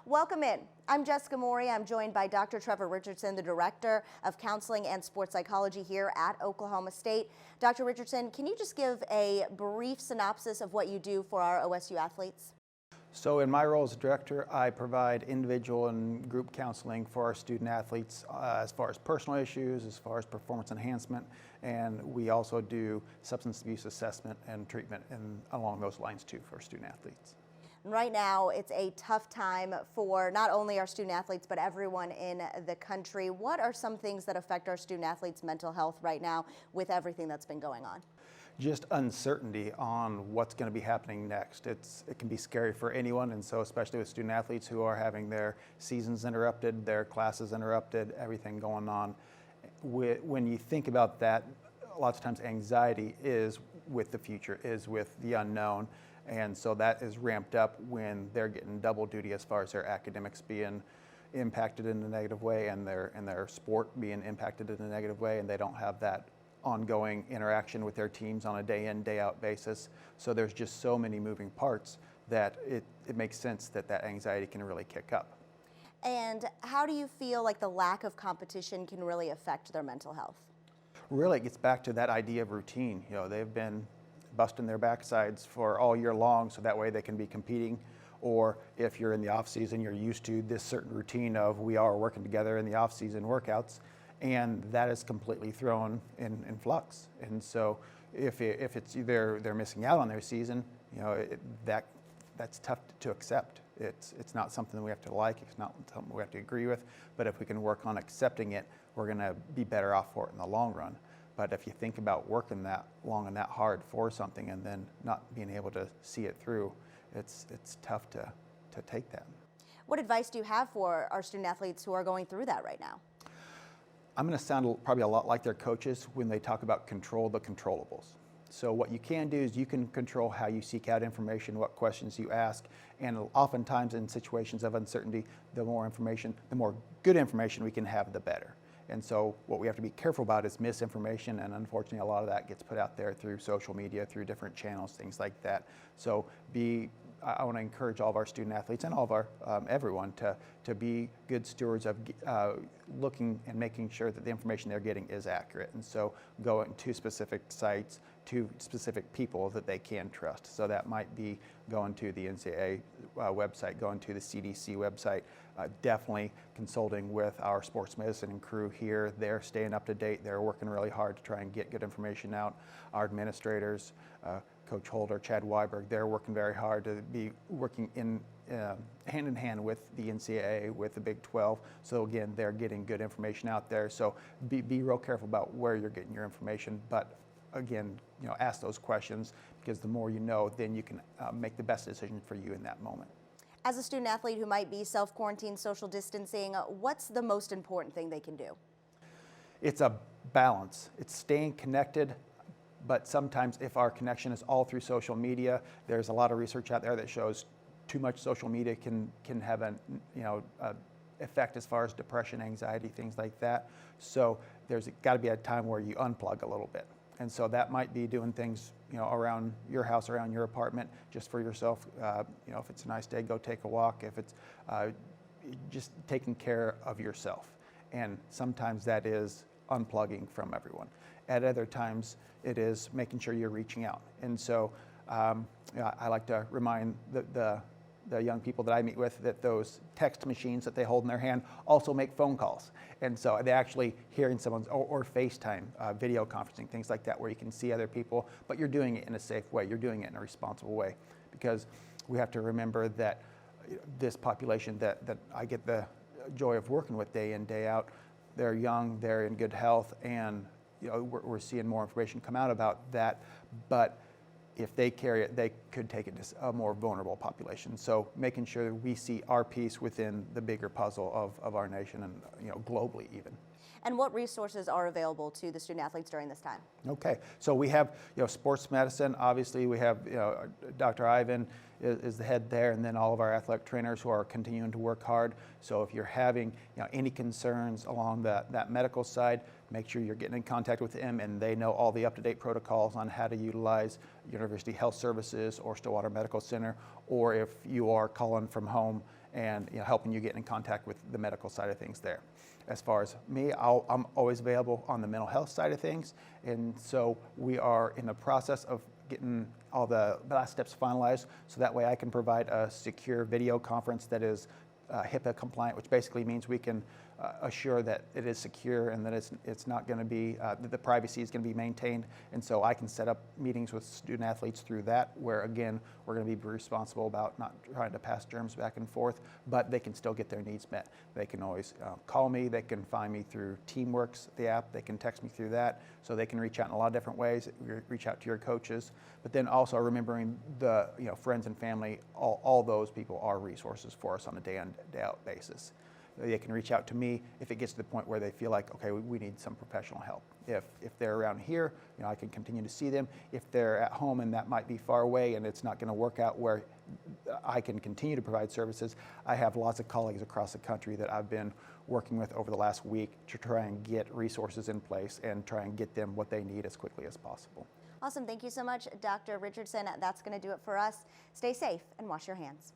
Welcome in. I'm Jessica Maury. I'm joined by Dr. Trevor Richardson, the Director of Counseling and Sports Psychology here at Oklahoma State. Dr. Richardson, can you just give a brief synopsis of what you do for our OSU athletes? So in my role as a director, I provide individual and group counseling for our student athletes as far as personal issues, as far as performance enhancement, and we also do substance abuse assessment and treatment and along those lines too for student athletes. Right now, it's a tough time for not only our student athletes, but everyone in the country. What are some things that affect our student athletes' mental health right now with everything that's been going on? Just uncertainty on what's going to be happening next. It can be scary for anyone, and so especially with student athletes who are having their seasons interrupted, their classes interrupted, everything going on. When you think about that, lots of times anxiety is with the future, is with the unknown. And so that is ramped up when they're getting double duty as far as their academics being impacted in a negative way and their sport being impacted in a negative way, and they don't have that ongoing interaction with their teams on a day in, day out basis. So there's just so many moving parts that it makes sense that anxiety can really kick up. And how do you feel like the lack of competition can really affect their mental health? Really, it gets back to that idea of routine. You know, they've been busting their backsides for all year long, so that way they can be competing. Or if you're in the off season, you're used to this certain routine of we are working together in the off season workouts, and that is completely thrown in flux. And so if it's either they're missing out on their season, you know, that's tough to accept. It's not something we have to like, it's not something we have to agree with, but if we can work on accepting it, we're going to be better off for it in the long run. But if you think about working that long and that hard for something and then not being able to see it through, it's tough to take that. What advice do you have for our student athletes who are going through that right now? I'm going to sound probably a lot like their coaches when they talk about control the controllables. So what you can do is you can control how you seek out information, what questions you ask, and oftentimes in situations of uncertainty, the more good information we can have, the better. And so what we have to be careful about is misinformation, and unfortunately a lot of that gets put out there through social media, through different channels, things like that. So I want to encourage all of our student athletes and all of our everyone to be good stewards of looking and making sure that the information they're getting is accurate. And so going to specific sites, to specific people that they can trust. So that might be going to the NCAA website, going to the CDC website, definitely consulting with our sports medicine and crew here. They're staying up to date. They're working really hard to try and get good information out. Our administrators, Coach Holder, Chad Weiberg, they're working very hard to be working hand in hand with the NCAA, with the Big 12. So again, they're getting good information out there. So be real careful about where you're getting your information. But again, you know, ask those questions, because the more you know, then you can make the best decision for you in that moment. As a student athlete who might be self-quarantined, social distancing, what's the most important thing they can do? It's a balance. It's staying connected, but sometimes if our connection is all through social media, there's a lot of research out there that shows too much social media can have an effect as far as depression, anxiety, things like that. So there's got to be a time where you unplug a little bit. And so that might be doing things, you know, around your house, around your apartment, just for yourself. You know, if it's a nice day, go take a walk. If it's just taking care of yourself. And sometimes that is unplugging from everyone. At other times, it is making sure you're reaching out. And so I like to remind the young people that I meet with that those text machines that they hold in their hand also make phone calls. And so they're actually hearing someone's, or FaceTime, video conferencing, things like that, where you can see other people, but you're doing it in a safe way. You're doing it in a responsible way, because we have to remember that this population that I get the joy of working with day in, day out, they're young, they're in good health, and you know, we're seeing more information come out about that. But if they carry it, they could take it to a more vulnerable population. So making sure that we see our piece within the bigger puzzle of our nation, and you know, globally even. And what resources are available to the student athletes during this time? Okay, so we have, you know, sports medicine. Obviously, we have, you know, Dr. Ivan is the head there, and then all of our athletic trainers who are continuing to work hard. So if you're having, you know, any concerns along that medical side, make sure you're getting in contact with them, and they know all the up-to-date protocols on how to utilize University Health Services or Stillwater Medical Center, or if you are calling from home and helping you get in contact with the medical side of things there. As far as me, I'm always available on the mental health side of things, and so we are in the process of getting all the last steps finalized, so that way I can provide a secure video conference that is HIPAA compliant, which basically means we can assure that it is secure and that it's not going to be, that the privacy is going to be maintained. And so I can set up meetings with student athletes through that, where again, we're going to be responsible about not trying to pass germs back and forth, but they can still get their needs met. They can always call me, they can find me through Teamworks, the app, they can text me through that, so they can reach out in a lot of different ways, reach out to your coaches, but then also remembering the friends and family, all those people are resources for us on a day in, day out basis. They can reach out to me if it gets to the point where they feel like, okay, we need some professional help. If they're around here, I can continue to see them. If they're at home and that might be far away and it's not going to work out where I can continue to provide services, I have lots of colleagues across the country that I've been working with over the last week to try and get resources in place and try and get them what they need as quickly as possible. Awesome. Thank you so much, Dr. Richardson. That's going to do it for us. Stay safe and wash your hands.